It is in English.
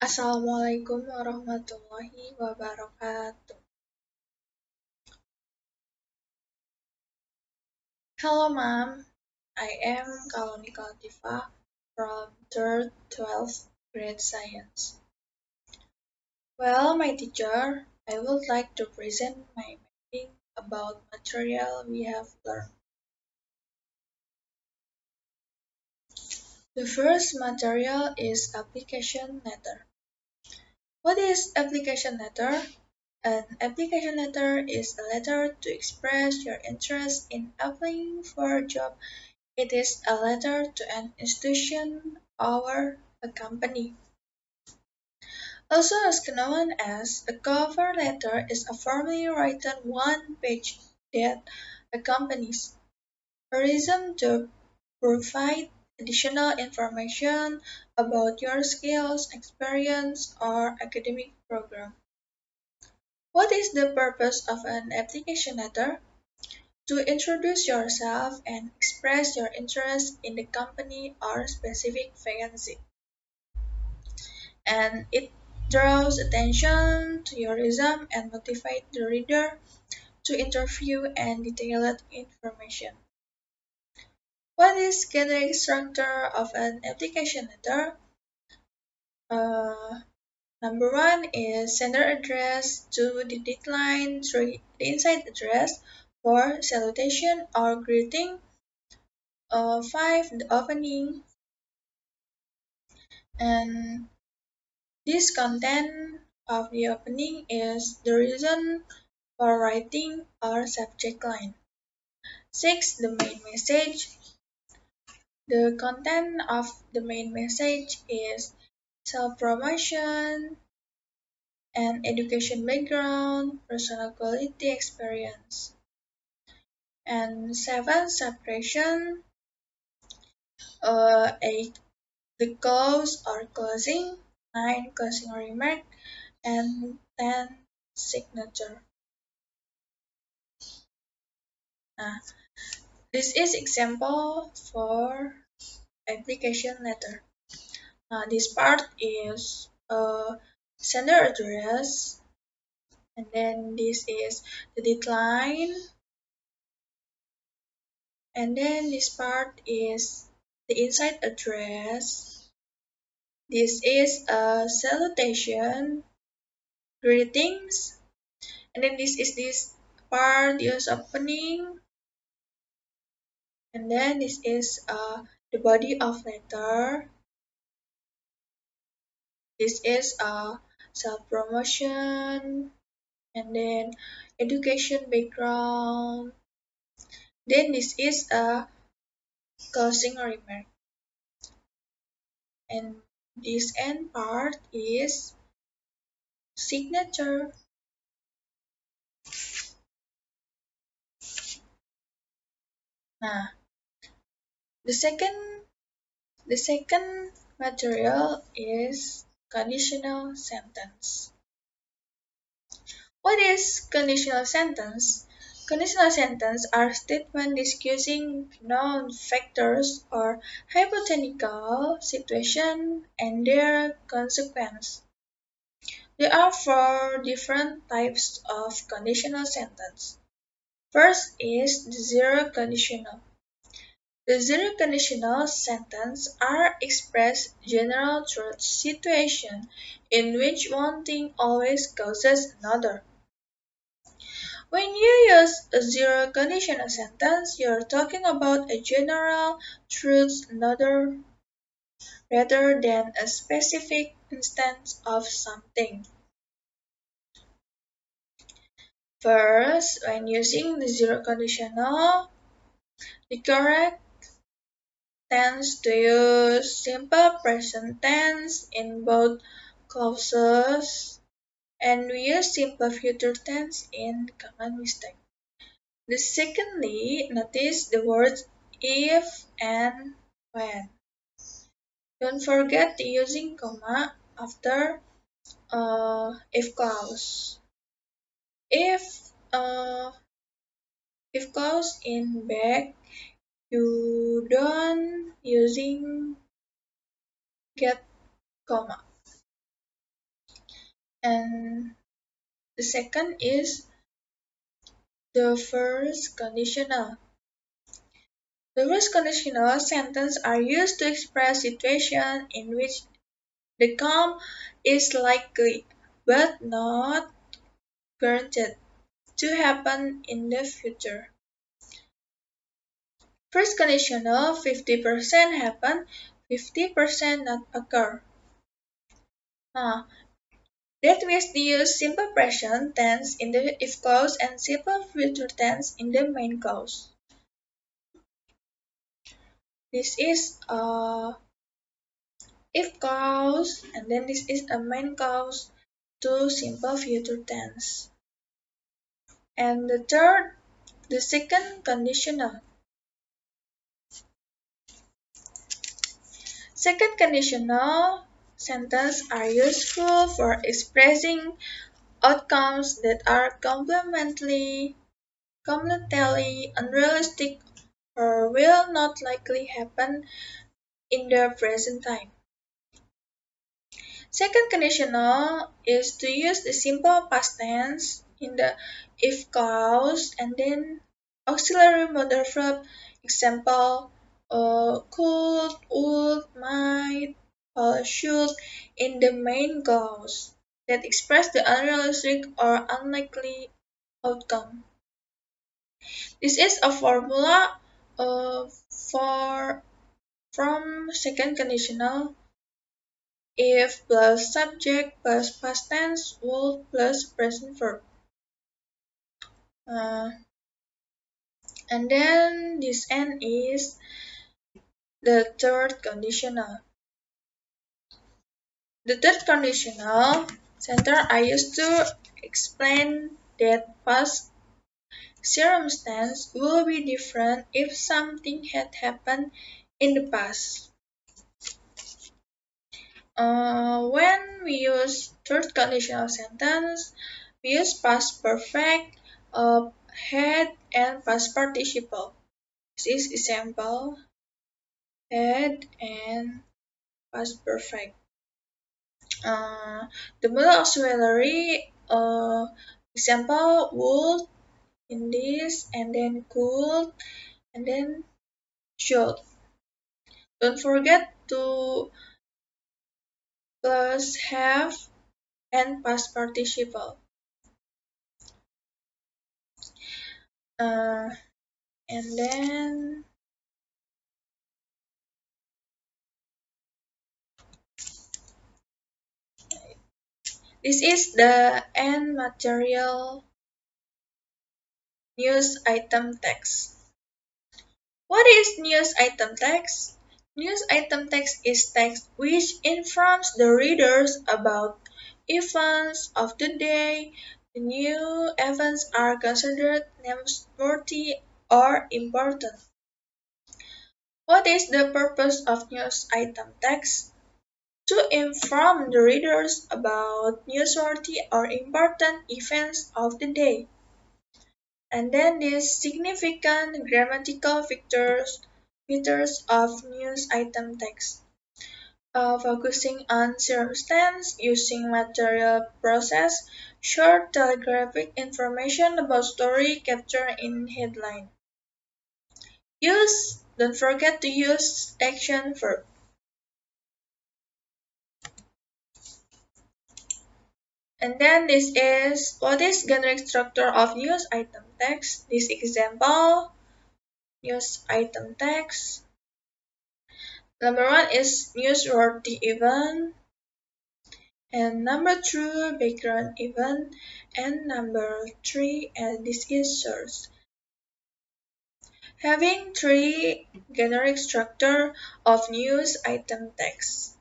Assalamualaikum warahmatullahi wabarakatuh. Hello, Mom. I am Kalonika Tifa from 3rd 12th grade science. Well, my teacher, I would like to present my mapping about material we have learned. The first material is application letter. What is application letter? An application letter is a letter to express your interest in applying for a job. It is a letter to an institution or a company. Also known as a cover letter is a formally written one page that accompanies a reason to provide additional information about your skills, experience, or academic program. What is the purpose of an application letter? To introduce yourself and express your interest in the company or specific vacancy. And it draws attention to your resume and motivates the reader to interview and detailed information. What is generic structure of an application letter? Uh, Number one is sender address, two the deadline, three the inside address, four salutation or greeting, five the opening, and this content of the opening is the reason for writing or subject line. 6. The main message. The content of the main message is self-promotion and education background, personal quality experience. And 7. Subtraction. 8. The close or closing. 9. Closing remark. And 10. Signature. Nah, this is example for application letter. This part is sender address, and then this is the deadline, and then this part is the inside address. This is a salutation, greetings, and then this part is opening, and then this is the body of letter. This is self promotion, and then education background. Then this is a closing remark, and this end part is signature. Nah, the second the second material is conditional sentence. What is conditional sentence? Conditional sentences are statements discussing known factors or hypothetical situations and their consequences. There are four different types of conditional sentence. First is the zero conditional. The zero conditional sentence are express general truth situation in which one thing always causes another. When you use a zero conditional sentence, you're talking about a general truth rather than a specific instance of something. First, when using the zero conditional, the correct tense to use simple present tense in both clauses, and we use simple future tense in common mistake. The secondly, notice the words if and when. Don't forget using comma after if clause. If if clause in back, you don't using get comma. And the second is the first conditional. The first conditional sentences are used to express situations in which the outcome is likely but not guaranteed to happen in the future. First conditional 50% happen, 50% not occur. Now, that means we use simple present tense in the if clause and simple future tense in the main clause. This is a if clause and then this is a main clause to simple future tense. And the third, the second conditional. Second conditional sentences are useful for expressing outcomes that are completely unrealistic or will not likely happen in the present time. Second conditional is to use the simple past tense in the if clause and then auxiliary modal verb example could, would, might, should in the main clause that express the unrealistic or unlikely outcome. This is a formula for from second conditional if plus subject plus past tense would plus present verb. Uh, and then this end is the third conditional. The third conditional sentence I used to explain that past circumstance will be different if something had happened in the past. When we use third conditional sentence, we use past perfect, had, and past participle. This is example, had, and past perfect. The modal auxiliary example would in this, and then could, and then should. Don't forget to plus have and past participle. Uh, and then this is the end material news item text. What is news item text? News item text is text which informs the readers about events of the day. The new events are considered newsworthy or important. What is the purpose of news item text? To inform the readers about newsworthy or important events of the day. And then these significant grammatical features of news item text. Focusing on circumstance, using material process, short telegraphic information about story captured in headline. Don't forget to use action verb. And then this is what is generic structure of news item text. This example, news item text. Number one is newsworthy event, and number two background event, and number three, and this is source. Having three generic structure of news item text.